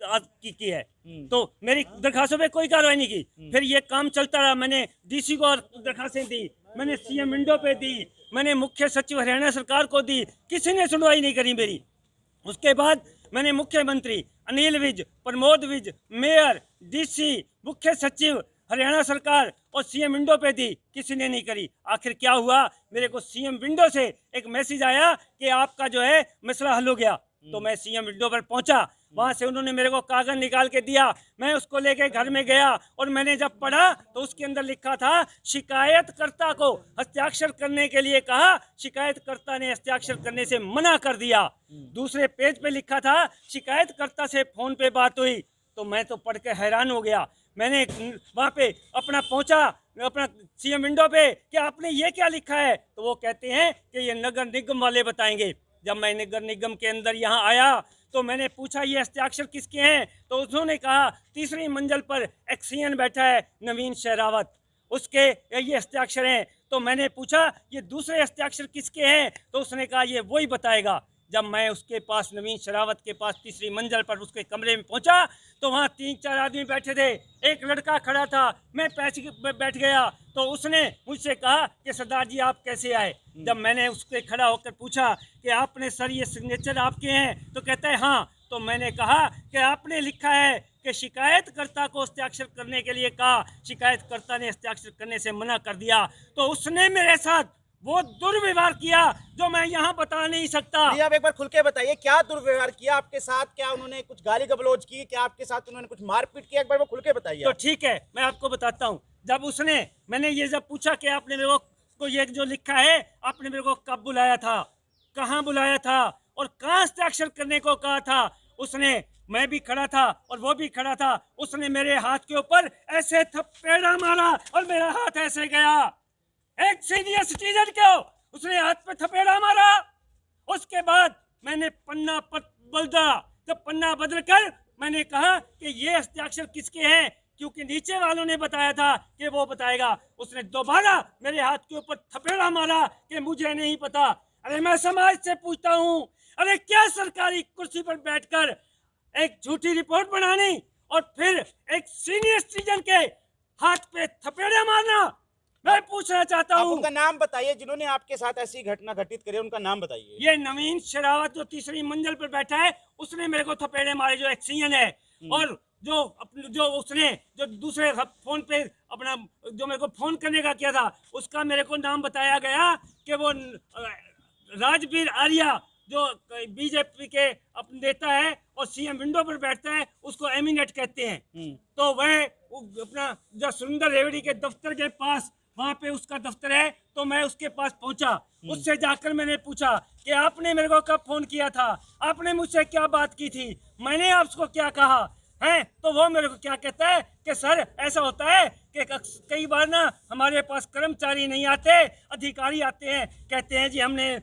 की है, तो मेरी दरखास्तों पे कोई कार्रवाई नहीं की। फिर ये काम चलता रहा, मैंने डीसी को दरखास्तें दी, मैंने सीएम विंडो पे दी, मैंने मुख्य सचिव हरियाणा सरकार को दी, किसी ने सुनवाई नहीं करी मेरी। उसके बाद मैंने मुख्यमंत्री अनिल विज, प्रमोद विज, मेयर, डीसी, मुख्य सचिव हरियाणा सरकार और सीएम विंडो पे दी, किसी ने नहीं करी। आखिर क्या हुआ, मेरे को सीएम विंडो से एक मैसेज आया कि आपका जो है मसला हल हो गया। तो मैं सीएम विंडो पर पहुंचा, वहां से उन्होंने मेरे को कागज निकाल के दिया, मैं उसको लेके घर में गया और मैंने जब पढ़ा तो उसके अंदर लिखा था शिकायतकर्ता को हस्ताक्षर करने के लिए कहा, शिकायतकर्ता ने हस्ताक्षर करने से मना कर दिया। दूसरे पेज पे लिखा था शिकायतकर्ता से फोन पे बात हुई। तो मैं तो पढ़ के हैरान हो गया। मैंने वहां पे अपना पहुंचा अपना सीएम विंडो पे कि आपने ये क्या लिखा है, तो वो कहते हैं कि ये नगर निगम वाले बताएंगे। जब मैं नगर निगम के अंदर यहाँ आया तो मैंने पूछा ये हस्ताक्षर किसके हैं, तो उन्होंने कहा तीसरी मंजिल पर एक्सीएन बैठा है नवीन शेरावत, उसके ये हस्ताक्षर हैं। तो मैंने पूछा ये दूसरे हस्ताक्षर किसके हैं, तो उसने कहा ये वही बताएगा। जब मैं उसके पास नवीन शेरावत के पास तीसरी मंजिल पर उसके कमरे में पहुंचा तो वहाँ 3-4 आदमी बैठे थे, एक लड़का खड़ा था, मैं बैठ गया। तो उसने मुझसे कहा कि सरदार जी आप कैसे आए। जब मैंने उसके खड़ा होकर पूछा कि आपने सर ये सिग्नेचर आपके हैं, तो कहता है हाँ। तो मैंने कहा कि आपने लिखा है कि शिकायतकर्ता को हस्ताक्षर करने के लिए कहा, शिकायतकर्ता ने हस्ताक्षर करने से मना कर दिया। तो उसने मेरे साथ वो दुर्व्यवहार किया जो मैं यहाँ बता नहीं सकता। आप एक बार खुल के बताइए क्या दुर्व्यवहार किया आपके साथ, क्या उन्होंने कुछ गाली गलौज की, क्या आपके साथ उन्होंने कुछ मारपीट किया, एक बार वो खुल के बताइए। तो ठीक है मैं आपको बताता हूँ। जब मैंने ये जब पूछा कि आपने मेरे को ये जो लिखा है आपने मेरे को कब बुलाया था, कहाँ बुलाया था और कहाँ हस्ताक्षर करने को कहा था, मैं भी खड़ा था और वो भी खड़ा था, उसने मेरे हाथ के ऊपर ऐसे थप्पड़ मारा और मेरा हाथ ऐसे गया। एक सीनियर सिटीजन को उसने हाथ पे थपेड़ा मारा। उसके बाद मैंने पन्ना बदला। जब पन्ना बदल कर मैंने कहा कि ये हस्ताक्षर किसके हैं, क्योंकि नीचे वालों ने बताया था कि वो बताएगा। उसने दोबारा मेरे हाथ के ऊपर थपेड़ा मारा कि मुझे नहीं पता। अरे मैं समाज से पूछता हूँ, अरे क्या सरकारी कुर्सी पर बैठकर एक झूठी रिपोर्ट बनानी और फिर एक सीनियर सिटीजन के हाथ पे थपेड़ा मारना। मैं पूछना चाहता हूँ, उनका नाम बताइए जिन्होंने आपके साथ ऐसी घटना घटित करी, उनका नाम बताइए। ये नवीन शेरावत जो तीसरी मंजिल पर बैठा है, उसने मेरे को थपेड़े मारे, जो एक्सीएन है। और जो दूसरे फोन पे अपना जो मेरे को फोन करने का किया था, उसका मेरे को नाम बताया गया कि वो राजवीर आर्या जो बीजेपी के नेता है और सीएम विंडो पर बैठता है, उसको एमिनेट कहते हैं। तो वह अपना जो सुंदर रेवड़ी के दफ्तर के पास वहाँ पे उसका दफ्तर है, तो मैं उसके पास पहुंचा। उससे जाकर मैंने पूछा कि आपने मेरे को कब फोन किया था, आपने मुझसे क्या बात की थी, मैंने आपको क्या कहा है। तो वो मेरे को क्या कहता है कि सर ऐसा होता है कि कई बार ना हमारे पास कर्मचारी नहीं आते, अधिकारी आते हैं, कहते हैं जी हमने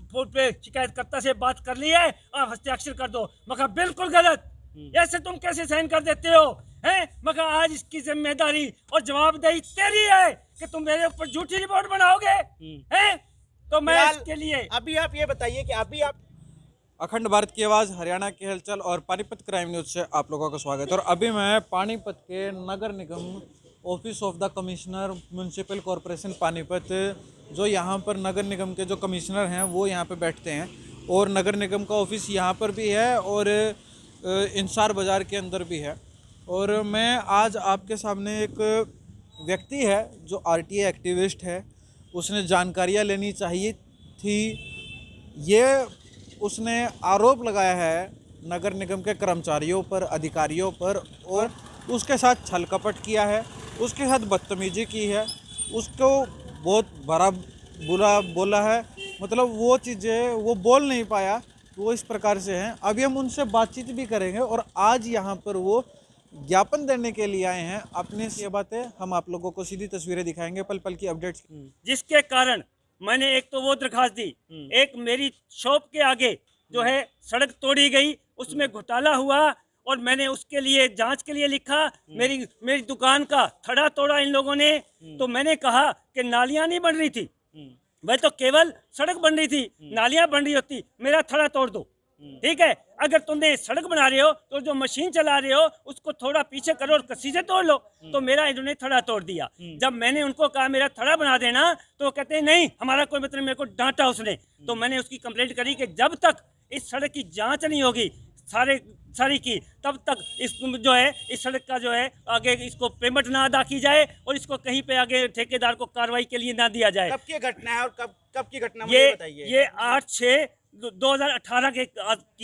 फोन पे शिकायतकर्ता से बात कर ली है, आप हस्ताक्षर कर दो। मैं कहा बिल्कुल गलत, ऐसे तुम कैसे साइन कर देते हो हैं। मैं कहा आज इसकी जिम्मेदारी और जवाबदेही तेरी है कि तुम मेरे ऊपर झूठी रिपोर्ट बनाओगे हैं। तो मैं इसके लिए अभी आप ये बताइए कि अभी आप अखंड भारत की आवाज़, हरियाणा की हलचल और पानीपत क्राइम न्यूज़ से आप लोगों का स्वागत है। और अभी मैं पानीपत के नगर निगम office of the commissioner municipal corporation Panipat, जो यहाँ पर नगर निगम के जो कमिश्नर हैं वो यहाँ पे बैठते हैं, और नगर निगम का ऑफिस यहाँ पर भी है और इंसार बाज़ार के अंदर भी है। और मैं आज आपके सामने एक व्यक्ति है जो आरटीआई एक्टिविस्ट है, उसने जानकारियाँ लेनी चाहिए थी। ये उसने आरोप लगाया है नगर निगम के कर्मचारियों पर, अधिकारियों पर, और उसके साथ छल कपट किया है, उसके साथ बदतमीजी की है, उसको बहुत बुरा बोला है। मतलब वो चीज़ें वो बोल नहीं पाया, वो इस प्रकार से हैं। अभी हम उनसे बातचीत भी करेंगे और आज यहाँ पर वो ज्ञापन देने के लिए आए हैं। अपने ये बातें हम आप लोगों को सीधी तस्वीरें दिखाएंगे, पल पल की अपडेट्स, जिसके कारण मैंने एक तो वो दरखास्त दी, एक मेरी शॉप के आगे जो है सड़क तोड़ी गई, उसमें घोटाला हुआ और मैंने उसके लिए जांच के लिए लिखा। मेरी दुकान का थड़ा तोड़ा इन लोगों ने। तो मैंने कहा कि नालियां नहीं बन रही थी, वह तो केवल सड़क बन रही थी, नालियां बन रही होती, मेरा थड़ा तोड़ दो। ठीक है, अगर तुमने सड़क बना रहे हो तो जो मशीन चला रहे हो उसको थोड़ा पीछे करो और कसी से तोड़ लो। तो मेरा इन्होंने थड़ा तोड़ दिया। जब मैंने उनको कहा मेरा थड़ा बना देना तो वो कहते हैं नहीं हमारा कोई मतलब, मेरे को डांटा उसने। तो मैंने उसकी कंप्लेंट करी कि जब तक इस सड़क की जांच नहीं होगी सारी की, तब तक इस जो है इस सड़क का जो है आगे इसको पेमेंट ना अदा की जाए और इसको कहीं पे आगे ठेकेदार को कार्रवाई के लिए ना दिया जाए। कब की घटना है और कब की घटना मुझे बताइए। ये 8/6/2018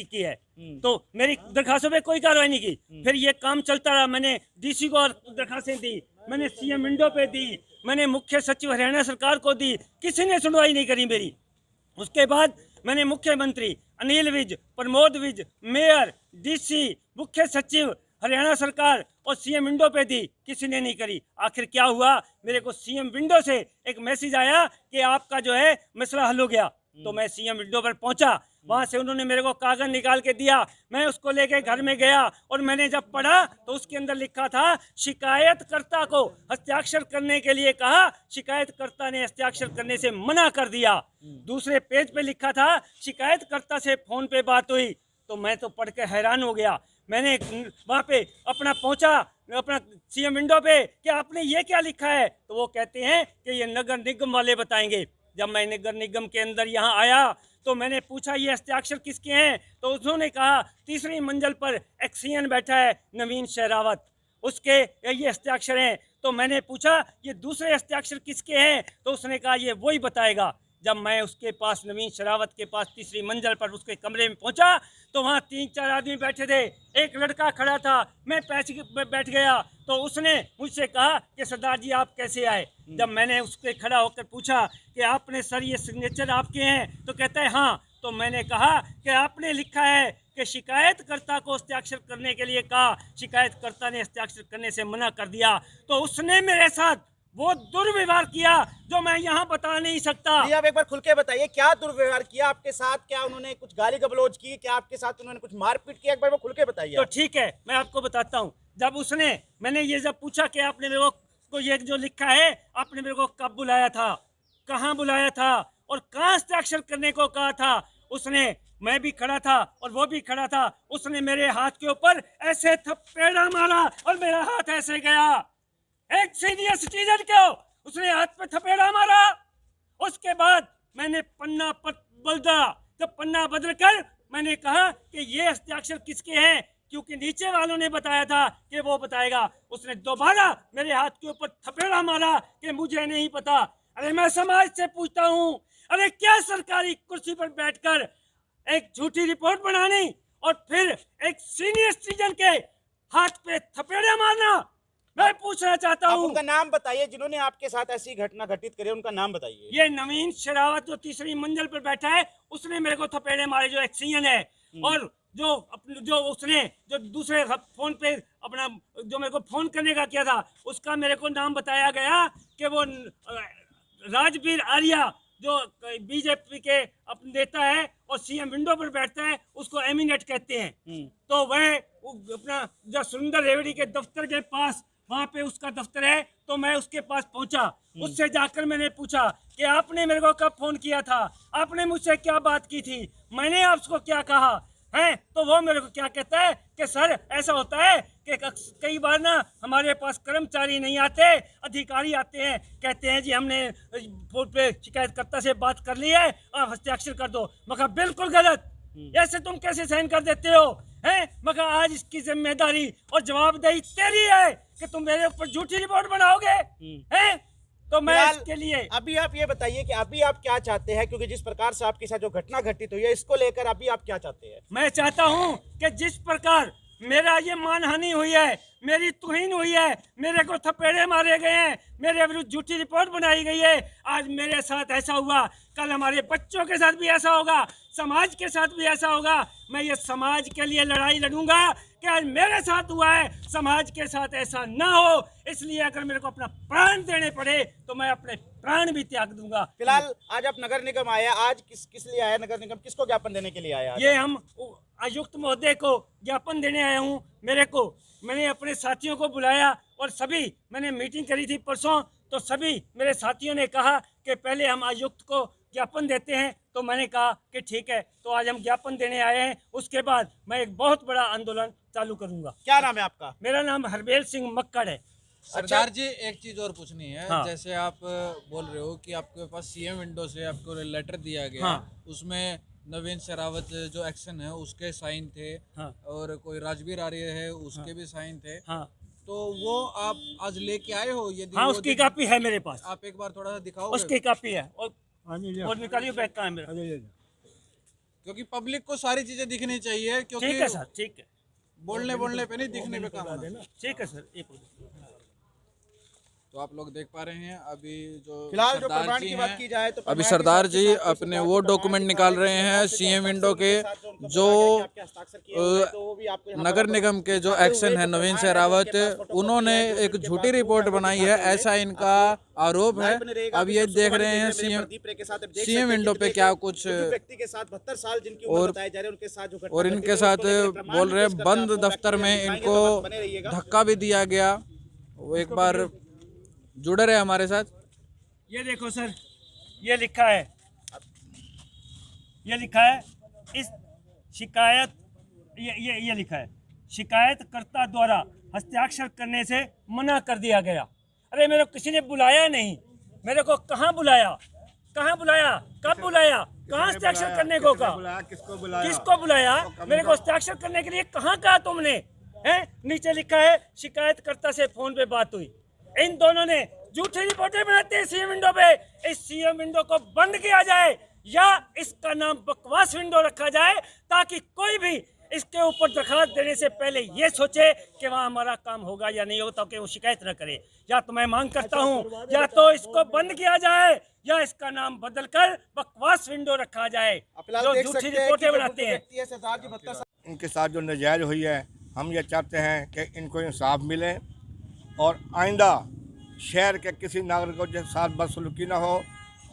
की है। तो मेरी दरखास्तों पे कोई कार्रवाई नहीं की। फिर ये काम चलता रहा, मैंने डीसी को और दरखास्तें दी, मैंने सीएम विंडो पे दी, मैंने मुख्य सचिव हरियाणा सरकार को दी, किसी ने सुनवाई नहीं करी मेरी। उसके बाद मैंने मुख्यमंत्री अनिल विज, प्रमोद विज, मेयर, डीसी, मुख्य सचिव हरियाणा सरकार और सीएम विंडो पे दी, किसी ने नहीं करी। आखिर क्या हुआ, मेरे को सीएम विंडो से एक मैसेज आया कि आपका जो है मसला हल हो गया। तो मैं सीएम विंडो पर पहुंचा, वहां से उन्होंने मेरे को कागज निकाल के दिया, मैं उसको लेके घर में गया और मैंने जब पढ़ा तो उसके अंदर लिखा था शिकायतकर्ता को हस्ताक्षर करने के लिए कहा, शिकायतकर्ता ने हस्ताक्षर करने से मना कर दिया। दूसरे पेज पे लिखा था शिकायतकर्ता से फोन पे बात हुई। तो मैं तो पढ़ के हैरान हो गया। मैंने वहाँ पे पहुंचा अपना सीएम विंडो पे कि आपने ये क्या लिखा है। तो वो कहते हैं कि ये नगर निगम वाले बताएंगे। जब मैं नगर निगम के अंदर यहाँ आया तो मैंने पूछा ये हस्ताक्षर किसके हैं। तो उन्होंने कहा तीसरी मंजिल पर एक सीएन बैठा है नवीन शेरावत, उसके ये हस्ताक्षर हैं। तो मैंने पूछा ये दूसरे हस्ताक्षर किसके हैं। तो उसने कहा ये वही बताएगा। जब मैं उसके पास नवीन शेरावत के पास तीसरी मंजिल पर उसके कमरे में पहुंचा तो वहाँ 3-4 आदमी बैठे थे, एक लड़का खड़ा था, मैं बैठ गया। तो उसने मुझसे कहा कि सरदार जी आप कैसे आए। जब मैंने उसके खड़ा होकर पूछा कि आपने सर ये सिग्नेचर आपके हैं, तो कहता है हाँ। तो मैंने कहा कि आपने लिखा है कि शिकायतकर्ता को हस्ताक्षर करने के लिए कहा, शिकायतकर्ता ने हस्ताक्षर करने से मना कर दिया। तो उसने मेरे साथ वो दुर्व्यवहार किया जो मैं यहाँ बता नहीं सकता। जी आप एक बार खुल के बताइए क्या दुर्व्यवहार किया आपके साथ, क्या उन्होंने कुछ गाली गलौज की, क्या आपके साथ उन्होंने कुछ मारपीट की, एक बार वो खुल के बताइए। तो ठीक है मैं आपको बताता हूँ। जब मैंने ये जब पूछा कि आपने मेरे को ये जो लिखा है आपने मेरे को कब बुलाया था, कहाँ बुलाया था और कहाँ हस्ताक्षर करने को कहा था, मैं भी खड़ा था और वो भी खड़ा था। उसने मेरे हाथ के ऊपर ऐसे थप्पेड़ा मारा और मेरा हाथ ऐसे गया। एक सीनियर सिटीजन को उसने हाथ पे थपेड़ा मारा। उसके बाद मैंने पन्ना बदल कर मैंने कहा कि ये हस्ताक्षर किसके हैं, क्योंकि नीचे वालों ने बताया था कि वो बताएगा। उसने दोबारा मेरे हाथ के ऊपर थपेड़ा मारा कि मुझे नहीं पता। अरे मैं समाज से पूछता हूँ, अरे क्या सरकारी कुर्सी पर बैठकर एक झूठी रिपोर्ट बनानी और फिर एक सीनियर सिटीजन के हाथ पे थपेड़ा मारना। मैं पूछना चाहता हूँ, उनका नाम बताइए जिन्होंने आपके साथ ऐसी घटना घटित करी, उनका नाम बताइए। ये नवीन शेरावत जो तीसरी मंजिल पर बैठा है उसने मेरे को थपेड़े मारे, जो एक सीएन है। और जो दूसरे फोन पे अपना जो मेरे को फोन करने का किया था उसका मेरे को नाम बताया गया कि वो राजवीर आर्या जो बीजेपी के अपने नेता है और सीएम विंडो पर बैठता है, उसको एमिनेट कहते हैं। तो वह अपना जो सुरेंद्र रेवड़ी के दफ्तर के पास वहाँ पे उसका दफ्तर है। तो मैं उसके पास पहुंचा, उससे जाकर मैंने पूछा कि आपने मेरे को कब फोन किया था, आपने मुझसे क्या बात की थी, मैंने आपको क्या कहा है। तो वो मेरे को क्या कहता है कि सर ऐसा होता है कि कई बार ना हमारे पास कर्मचारी नहीं आते, अधिकारी आते हैं, कहते हैं जी हमने फोन पे शिकायतकर्ता से बात कर ली है, आप हस्ताक्षर कर दो। मैं कहा बिल्कुल गलत, ऐसे तुम कैसे साइन कर देते हो हैं। मैं कहा आज इसकी जिम्मेदारी और जवाबदेही तेरी है कि तुम मेरे ऊपर झूठी रिपोर्ट बनाओगे हैं। तो मैं इसके लिए अभी आप ये बताइए कि अभी आप क्या चाहते हैं, क्योंकि जिस प्रकार से आपके साथ जो घटना घटित हुई है इसको लेकर अभी आप क्या चाहते हैं। मैं चाहता हूं कि जिस प्रकार मेरा ये मानहानि हुई है, मेरी तुहीन हुई है, मेरे को थपेड़े मारे गए हैं, मेरे विरुद्ध झूठी रिपोर्ट बनाई गई है, आज मेरे साथ ऐसा हुआ, कल हमारे बच्चों के साथ भी ऐसा होगा, समाज के साथ भी ऐसा होगा। मैं ये समाज के लिए लड़ाई लड़ूंगा कि आज मेरे साथ हुआ है, समाज के साथ ऐसा ना हो। इसलिए अगर मेरे को अपना प्राण देने पड़े तो मैं अपने प्राण भी त्याग दूंगा। फिलहाल आज आप नगर निगम आया, आज किस लिए आया नगर निगम, किसको ज्ञापन देने के लिए आया? ये हम आयुक्त महोदय को ज्ञापन देने आया हूँ। मैंने अपने साथियों को बुलाया और मैंने मीटिंग करी थी परसों, तो सभी मेरे साथियों ने कहा कि पहले हम आयुक्त को ज्ञापन देते हैं। तो मैंने कहा कि ठीक है, तो आज हम ज्ञापन देने आए हैं। उसके बाद मैं एक बहुत बड़ा आंदोलन चालू करूंगा। क्या नाम है आपका? मेरा नाम हरबेल सिंह मक्कड़ है। सरदार जी, एक चीज और पूछनी है। हाँ। जैसे आप बोल रहे हो कि आपके पास सीएम विंडो से आपको लेटर दिया गया, हाँ। उसमें नवीन शेरावत जो एक्शन है उसके साइन थे, हाँ। और कोई राजवीर आर्य है उसके भी साइन थे। हाँ तो वो आप आज लेके आए हो? यदि हाँ, वो उसकी कापी है मेरे पास। आप एक बार थोड़ा सा दिखाओ। उसकी कापी है। और निकालिए बैग कहाँ है मेरा। क्योंकि पब्लिक को सारी चीजें दिखनी चाहिए, क्योंकि ठीक है सर, ठीक है। बोलने पे नहीं, दिखने पे काम होना है। ठीक है सर, एक तो आप लोग देख पा रहे हैं अभी जो फिलहाल जो सरदार प्रमाण जी की बात हैं, की जाए तो अभी प्रमाण सरदार के जी साथ अपने वो डॉक्यूमेंट निकाल रहे हैं सीएम विंडो के, जो नगर निगम के जो एक्शन है नवीन शेरावत, उन्होंने एक झूठी रिपोर्ट बनाई है, ऐसा इनका आरोप है। अब ये देख रहे हैं सीएम विंडो पे क्या कुछ व्यक्ति के साथ 72 साल जिनकी उम्र बताई जा रही है, उनके साथ जो घटना और घटी इनके है, साथ उसको लेकर प्रमाण बोल रहे पेश हैं करके बंद आपको दफ्तर में दिखाएंगे, इनको तो बने रहिएगा। धक्का भी दिया गया। वो एक बार जुड़े रहे हमारे साथ। ये देखो सर, ये लिखा है, ये लिखा है इस शिकायत, ये लिखा है शिकायतकर्ता द्वारा हस्ताक्षर करने से मना कर दिया गया। अरे मेरे को किसी ने बुलाया नहीं, मेरे को कहाँ बुलाया, कहाँ बुलाया, कब बुलाया, कहाँ हस्ताक्षर करने को कहा, किसको बुलाया, मेरे को हस्ताक्षर करने के लिए कहाँ कहा तुमने? हैं? नीचे लिखा है शिकायतकर्ता से फोन पे बात हुई। इन दोनों ने झूठी रिपोर्टें बनाते हैं सीएम विंडो पे। इस सीएम विंडो को बंद किया जाए या इसका नाम बकवास विंडो रखा जाए, ताकि कोई भी इसके ऊपर दरखास्त देने से पहले ये सोचे कि वहाँ हमारा काम होगा या नहीं होगा, ताकि वो शिकायत न करे। या तो मैं मांग करता हूँ, या तो इसको बंद किया जाए या इसका नाम बदलकर बकवास विंडो रखा जाए। जो झूठी रिपोर्टें बनाते हैं, इनके साथ जो नाजायज हुई है, हम ये चाहते हैं कि इनको इंसाफ मिले और आइंदा शहर के किसी नागरिक के साथ बदसलूकी ना हो,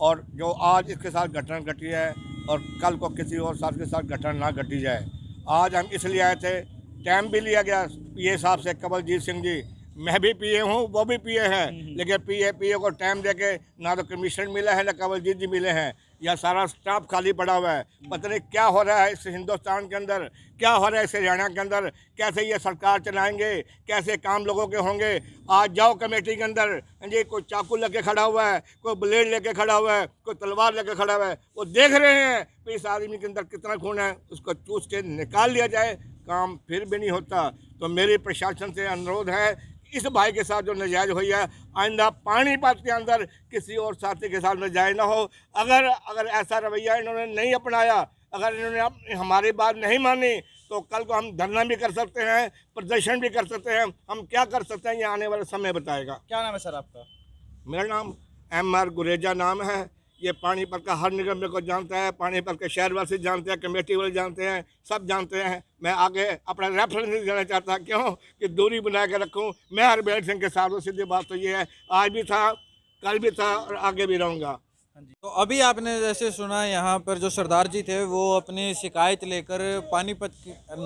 और जो आज इसके साथ घटना घटी है और कल को किसी और साथ के साथ घटना ना घटी जाए। आज हम इसलिए आए थे, टाइम भी लिया गया पीए साहब से, कमलजीत सिंह जी, मैं भी पीए हूँ, वो भी पीए हैं, लेकिन पीए को टाइम दे के ना तो कमीशन मिला है ना कमलजीत जी मिले हैं। यह सारा स्टाफ खाली पड़ा हुआ है। पता नहीं क्या हो रहा है इस हिंदुस्तान के अंदर, क्या हो रहा है इस हरियाणा के अंदर, कैसे ये सरकार चलाएंगे, कैसे काम लोगों के होंगे। आज जाओ कमेटी के अंदर, जी कोई चाकू लेके खड़ा हुआ है, कोई ब्लेड लेके खड़ा हुआ है, कोई तलवार लेके खड़ा हुआ है, वो देख रहे हैं कि इस आदमी के अंदर कितना खून है, उसको चूस के निकाल लिया जाए। काम फिर भी नहीं होता। तो मेरी प्रशासन से अनुरोध है, इस भाई के साथ जो नाजायज हुई है, आइंदा पानीपत के अंदर किसी और साथी के साथ नाजायज ना हो। अगर ऐसा रवैया इन्होंने नहीं अपनाया, अगर इन्होंने हमारी बात नहीं मानी, तो कल को हम धरना भी कर सकते हैं, प्रदर्शन भी कर सकते हैं। हम क्या कर सकते हैं ये आने वाला समय बताएगा। क्या नाम है सर आपका? मेरा नाम MR गुरेजा नाम है। ये पानीपत का हर निगम मेरे को जानता है, पानीपत के शहरवासी जानते हैं, कमेटी वाले जानते हैं, सब जानते हैं। मैं आगे अपना रेफरेंस नहीं देना चाहता, क्यों कि दूरी बना के रखूँ। मैं हरबेल सिंह के साथ हूँ, सीधी बात तो ये है, आज भी था, कल भी था और आगे भी रहूँगा। तो अभी आपने जैसे सुना, यहाँ पर जो सरदार जी थे वो अपनी शिकायत लेकर पानीपत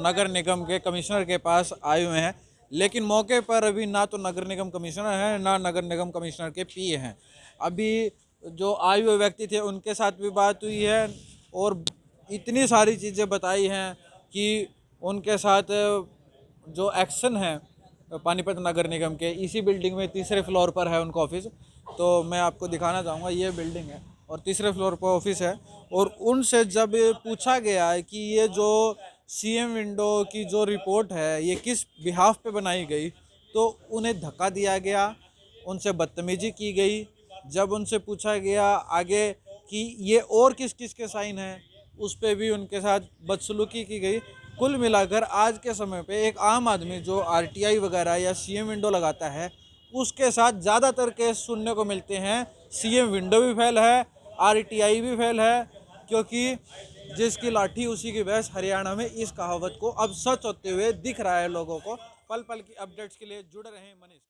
नगर निगम के कमिश्नर के पास आए हुए हैं, लेकिन मौके पर अभी ना तो नगर निगम कमिश्नर हैं ना नगर निगम कमिश्नर के पीए हैं। अभी जो आए हुए व्यक्ति थे उनके साथ भी बात हुई है और इतनी सारी चीज़ें बताई हैं कि उनके साथ जो एक्शन है पानीपत नगर निगम के, इसी बिल्डिंग में तीसरे फ्लोर पर है उनका ऑफिस। तो मैं आपको दिखाना चाहूँगा, ये बिल्डिंग है और तीसरे फ्लोर पर ऑफिस है। और उनसे जब पूछा गया है कि ये जो सीएम विंडो की जो रिपोर्ट है ये किस बिहाफ पे बनाई गई, तो उन्हें धक्का दिया गया, उनसे बदतमीजी की गई। जब उनसे पूछा गया आगे कि ये और किस किस के साइन हैं, उस पर भी उनके साथ बदसलूकी की गई। कुल मिलाकर आज के समय पे एक आम आदमी जो RTI वगैरह या सीएम विंडो लगाता है, उसके साथ ज़्यादातर केस सुनने को मिलते हैं सीएम विंडो भी फेल है, RTI भी फेल है, क्योंकि जिसकी लाठी उसी की भैंस। हरियाणा में इस कहावत को अब सच होते हुए दिख रहा है लोगों को। पल पल की अपडेट्स के लिए जुड़े रहें मनीष।